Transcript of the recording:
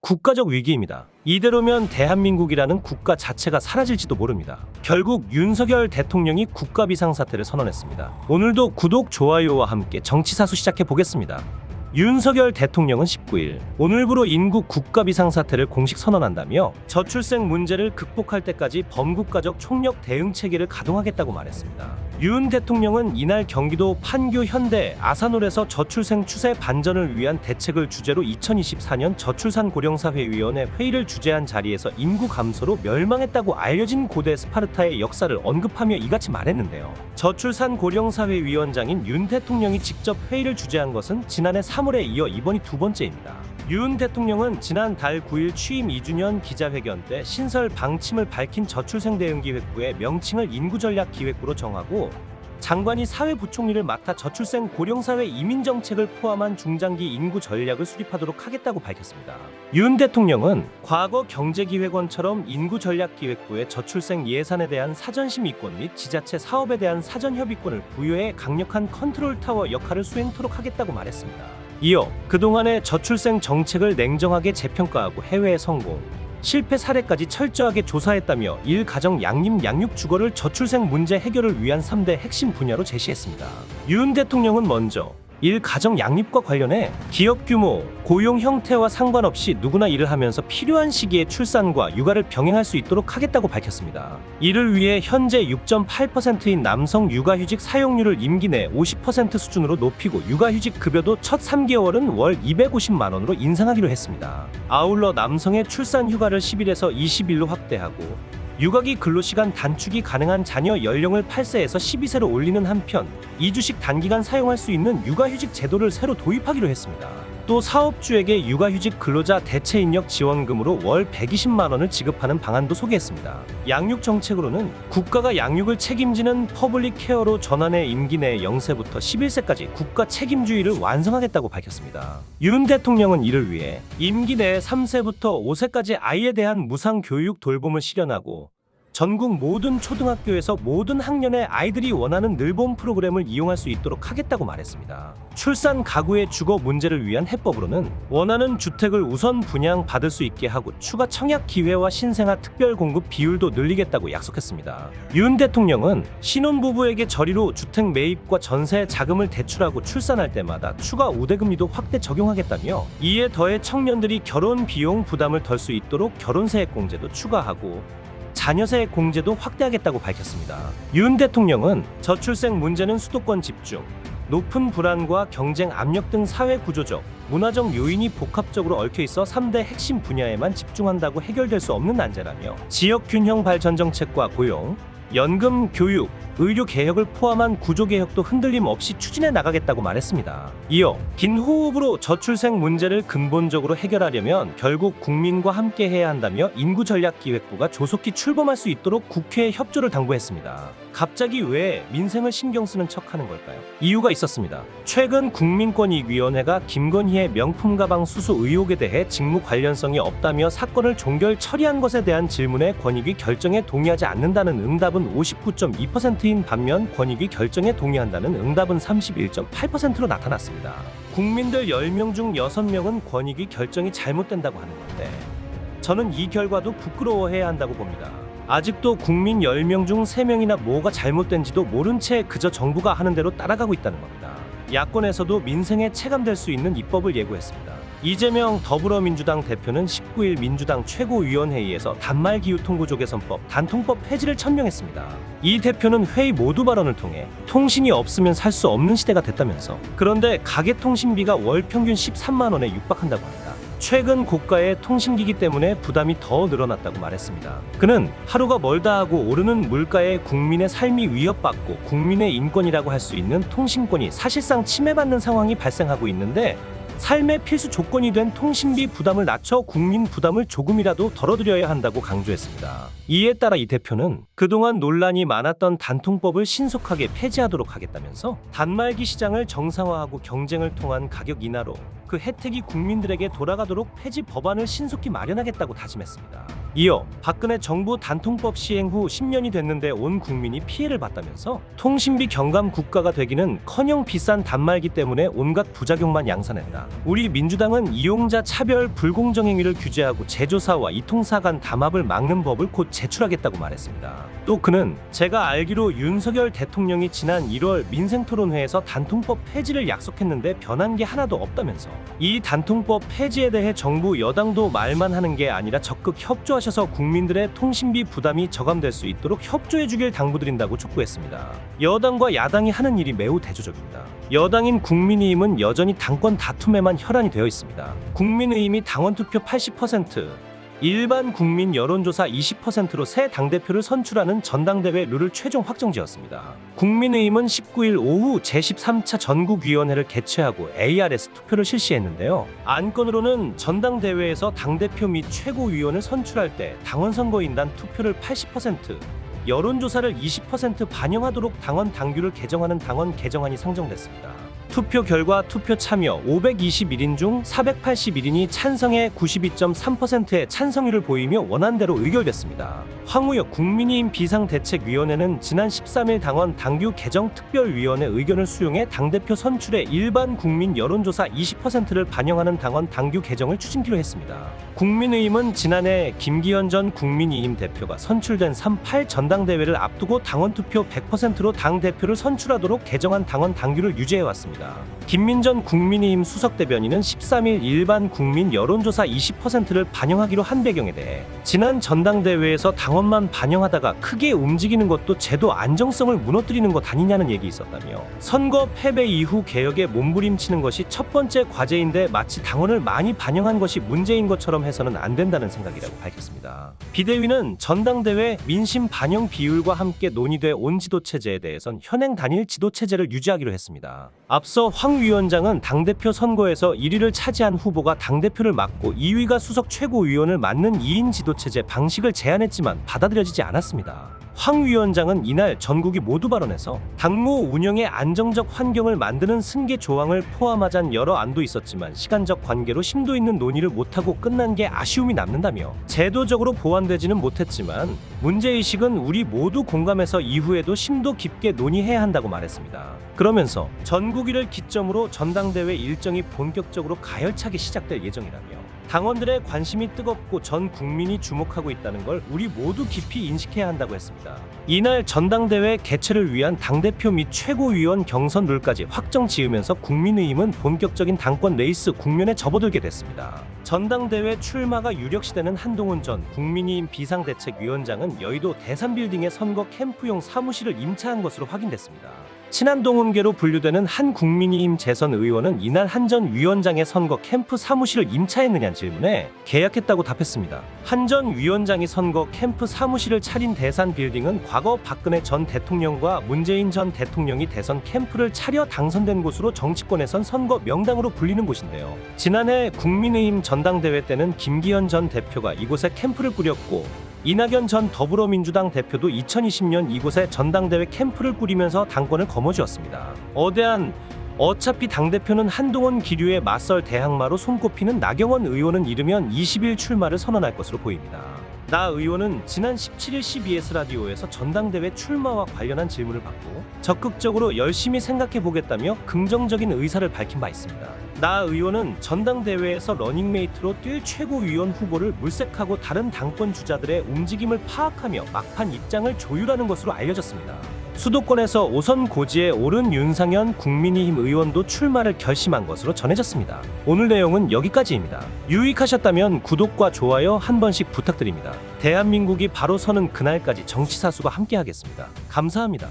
국가적 위기입니다. 이대로면 대한민국이라는 국가 자체가 사라질지도 모릅니다. 결국 윤석열 대통령이 국가 비상사태를 선언했습니다. 오늘도 구독, 좋아요와 함께 정치사수 시작해 보겠습니다. 윤석열 대통령은 19일 오늘부로 인구 국가 비상사태를 공식 선언한다며 저출생 문제를 극복할 때까지 범국가적 총력 대응 체계를 가동하겠다고 말했습니다. 윤 대통령은 이날 경기도 판교 현대 아산홀에서 저출생 추세 반전을 위한 대책을 주제로 2024년 저출산 고령사회위원회 회의를 주재한 자리에서 인구 감소로 멸망했다고 알려진 고대 스파르타의 역사를 언급하며 이같이 말했는데요. 저출산 고령사회위원장인 윤 대통령이 직접 회의를 주재한 것은 지난해 3월에 이어 이번이 두 번째입니다. 윤 대통령은 지난달 9일 취임 2주년 기자회견 때 신설 방침을 밝힌 저출생대응기획부의 명칭을 인구전략기획부로 정하고 장관이 사회부총리를 맡아 저출생 고령사회 이민정책을 포함한 중장기 인구 전략을 수립하도록 하겠다고 밝혔습니다. 윤 대통령은 과거 경제기획원처럼 인구전략기획부에 저출생 예산에 대한 사전심의권 및 지자체 사업에 대한 사전협의권을 부여해 강력한 컨트롤타워 역할을 수행토록 하겠다고 말했습니다. 이어 그동안의 저출생 정책을 냉정하게 재평가하고 해외의 성공, 실패 사례까지 철저하게 조사했다며 1가정 양립 양육 주거를 저출생 문제 해결을 위한 3대 핵심 분야로 제시했습니다. 윤 대통령은 먼저 1가정 양립과 관련해 기업 규모, 고용 형태와 상관없이 누구나 일을 하면서 필요한 시기에 출산과 육아를 병행할 수 있도록 하겠다고 밝혔습니다. 이를 위해 현재 6.8%인 남성 육아휴직 사용률을 임기 내 50% 수준으로 높이고 육아휴직 급여도 첫 3개월은 월 250만 원으로 인상하기로 했습니다. 아울러 남성의 출산 휴가를 10일에서 20일로 확대하고 육아기 근로시간 단축이 가능한 자녀 연령을 8세에서 12세로 올리는 한편 2주씩 단기간 사용할 수 있는 육아휴직 제도를 새로 도입하기로 했습니다. 또 사업주에게 육아휴직 근로자 대체인력 지원금으로 월 120만 원을 지급하는 방안도 소개했습니다. 양육 정책으로는 국가가 양육을 책임지는 퍼블릭 케어로 전환해 임기 내 0세부터 11세까지 국가 책임주의를 완성하겠다고 밝혔습니다. 윤 대통령은 이를 위해 임기 내 3세부터 5세까지 아이에 대한 무상 교육 돌봄을 실현하고 전국 모든 초등학교에서 모든 학년의 아이들이 원하는 늘봄 프로그램을 이용할 수 있도록 하겠다고 말했습니다. 출산 가구의 주거 문제를 위한 해법으로는 원하는 주택을 우선 분양받을 수 있게 하고 추가 청약 기회와 신생아 특별 공급 비율도 늘리겠다고 약속했습니다. 윤 대통령은 신혼부부에게 저리로 주택 매입과 전세 자금을 대출하고 출산할 때마다 추가 우대금리도 확대 적용하겠다며 이에 더해 청년들이 결혼 비용 부담을 덜 수 있도록 결혼세액 공제도 추가하고 자녀세액 공제도 확대하겠다고 밝혔습니다. 윤 대통령은 저출생 문제는 수도권 집중, 높은 불안과 경쟁 압력 등 사회 구조적, 문화적 요인이 복합적으로 얽혀있어 3대 핵심 분야에만 집중한다고 해결될 수 없는 난제라며 지역 균형 발전 정책과 고용, 연금, 교육, 의료 개혁을 포함한 구조 개혁도 흔들림 없이 추진해 나가겠다고 말했습니다. 이어 긴 호흡으로 저출생 문제를 근본적으로 해결하려면 결국 국민과 함께 해야 한다며 인구전략기획부가 조속히 출범할 수 있도록 국회에 협조를 당부했습니다. 갑자기 왜 민생을 신경 쓰는 척하는 걸까요? 이유가 있었습니다. 최근 국민권익위원회가 김건희의 명품 가방 수수 의혹에 대해 직무 관련성이 없다며 사건을 종결 처리한 것에 대한 질문에 권익위 결정에 동의하지 않는다는 응답은 59.2%인 반면 권익위 결정에 동의한다는 응답은 31.8%로 나타났습니다. 국민들 10명 중 6명은 권익위 결정이 잘못된다고 하는 건데 저는 이 결과도 부끄러워해야 한다고 봅니다. 아직도 국민 10명 중 3명이나 뭐가 잘못된지도 모른 채 그저 정부가 하는 대로 따라가고 있다는 겁니다. 야권에서도 민생에 체감될 수 있는 입법을 예고했습니다. 이재명 더불어민주당 대표는 19일 민주당 최고위원회의에서 단말기후통구조개선법 단통법 폐지를 천명했습니다. 이 대표는 회의 모두 발언을 통해 통신이 없으면 살 수 없는 시대가 됐다면서 그런데 가계통신비가 월 평균 13만 원에 육박한다고 합니다. 최근 고가의 통신기기 때문에 부담이 더 늘어났다고 말했습니다. 그는 하루가 멀다 하고 오르는 물가에 국민의 삶이 위협받고 국민의 인권이라고 할 수 있는 통신권이 사실상 침해받는 상황이 발생하고 있는데 삶의 필수 조건이 된 통신비 부담을 낮춰 국민 부담을 조금이라도 덜어드려야 한다고 강조했습니다. 이에 따라 이 대표는 그동안 논란이 많았던 단통법을 신속하게 폐지하도록 하겠다면서 단말기 시장을 정상화하고 경쟁을 통한 가격 인하로 그 혜택이 국민들에게 돌아가도록 폐지 법안을 신속히 마련하겠다고 다짐했습니다. 이어 박근혜 정부 단통법 시행 후 10년이 됐는데 온 국민이 피해를 봤다면서 통신비 경감 국가가 되기는커녕 비싼 단말기 때문에 온갖 부작용만 양산했다. 우리 민주당은 이용자 차별 불공정 행위를 규제하고 제조사와 이통사 간 담합을 막는 법을 곧 제출하겠다고 말했습니다. 또 그는 제가 알기로 윤석열 대통령이 지난 1월 민생토론회에서 단통법 폐지를 약속했는데 변한 게 하나도 없다면서 이 단통법 폐지에 대해 정부 여당도 말만 하는 게 아니라 적극 협조하셔서 국민들의 통신비 부담이 저감될 수 있도록 협조해 주길 당부드린다고 촉구했습니다. 여당과 야당이 하는 일이 매우 대조적입니다. 여당인 국민의힘은 여전히 당권 다툼에만 혈안이 되어 있습니다. 국민의힘이 당원투표 80%, 일반 국민 여론조사 20%로 새 당대표를 선출하는 전당대회 룰을 최종 확정지었습니다. 국민의힘은 19일 오후 제13차 전국위원회를 개최하고 ARS 투표를 실시했는데요. 안건으로는 전당대회에서 당대표 및 최고위원을 선출할 때 당원선거인단 투표를 80%, 여론조사를 20% 반영하도록 당원 당규를 개정하는 당원 개정안이 상정됐습니다. 투표 결과 투표 참여 521인 중 481인이 찬성에 92.3%의 찬성률을 보이며 원안대로 의결됐습니다. 황우혁 국민의힘 비상대책위원회는 지난 13일 당원 당규 개정 특별위원회 의견을 수용해 당대표 선출에 일반 국민 여론조사 20%를 반영하는 당원 당규 개정을 추진키로 했습니다. 국민의힘은 지난해 김기현 전 국민의힘 대표가 선출된 3.8 전당대회를 앞두고 당원투표 100%로 당대표를 선출하도록 개정한 당원 당규를 유지해왔습니다. 김민전 국민의힘 수석대변인은 13일 일반 국민 여론조사 20%를 반영하기로 한 배경에 대해 지난 전당대회에서 당원만 반영하다가 크게 움직이는 것도 제도 안정성을 무너뜨리는 것 아니냐는 얘기 있었다며 선거 패배 이후 개혁에 몸부림치는 것이 첫 번째 과제인데 마치 당원을 많이 반영한 것이 문제인 것처럼 해서는 안 된다는 생각이라고 밝혔습니다. 비대위는 전당대회 민심 반영 비율과 함께 논의돼 온 지도체제에 대해선 현행 단일 지도체제를 유지하기로 했습니다. 앞서 황 위원장은 당대표 선거에서 1위를 차지한 후보가 당대표를 맡고 2위가 수석 최고위원을 맡는 2인 지도체제 방식을 제안했지만 받아들여지지 않았습니다. 황 위원장은 이날 전국이 모두 발언해서 당무 운영의 안정적 환경을 만드는 승계 조항을 포함하잔 여러 안도 있었지만 시간적 관계로 심도 있는 논의를 못하고 끝난 게 아쉬움이 남는다며 제도적으로 보완되지는 못했지만 문제의식은 우리 모두 공감해서 이후에도 심도 깊게 논의해야 한다고 말했습니다. 그러면서 전국위를 기점으로 전당대회 일정이 본격적으로 가열차게 시작될 예정이라며 당원들의 관심이 뜨겁고 전 국민이 주목하고 있다는 걸 우리 모두 깊이 인식해야 한다고 했습니다. 이날 전당대회 개최를 위한 당대표 및 최고위원 경선 룰까지 확정 지으면서 국민의힘은 본격적인 당권 레이스 국면에 접어들게 됐습니다. 전당대회 출마가 유력시되는 한동훈 전 국민의힘 비상대책위원장은 여의도 대산빌딩의 선거 캠프용 사무실을 임차한 것으로 확인됐습니다. 친한동훈계로 분류되는 한 국민의힘 재선 의원은 이날 한 전 위원장의 선거 캠프 사무실을 임차했느냐는 질문에 계약했다고 답했습니다. 한 전 위원장이 선거 캠프 사무실을 차린 대산 빌딩은 과거 박근혜 전 대통령과 문재인 전 대통령이 대선 캠프를 차려 당선된 곳으로 정치권에선 선거 명당으로 불리는 곳인데요. 지난해 국민의힘 전당대회 때는 김기현 전 대표가 이곳에 캠프를 꾸렸고 이낙연 전 더불어민주당 대표도 2020년 이곳에 전당대회 캠프를 꾸리면서 당권을 거머쥐었습니다. 어차피 당대표는 한동훈 기류에 맞설 대항마로 손꼽히는 나경원 의원은 이르면 20일 출마를 선언할 것으로 보입니다. 나 의원은 지난 17일 CBS 라디오에서 전당대회 출마와 관련한 질문을 받고 적극적으로 열심히 생각해보겠다며 긍정적인 의사를 밝힌 바 있습니다. 나 의원은 전당대회에서 러닝메이트로 뛸 최고위원 후보를 물색하고 다른 당권 주자들의 움직임을 파악하며 막판 입장을 조율하는 것으로 알려졌습니다. 수도권에서 오선 고지에 오른 윤상현 국민의힘 의원도 출마를 결심한 것으로 전해졌습니다. 오늘 내용은 여기까지입니다. 유익하셨다면 구독과 좋아요 한 번씩 부탁드립니다. 대한민국이 바로 서는 그날까지 정치사수가 함께하겠습니다. 감사합니다.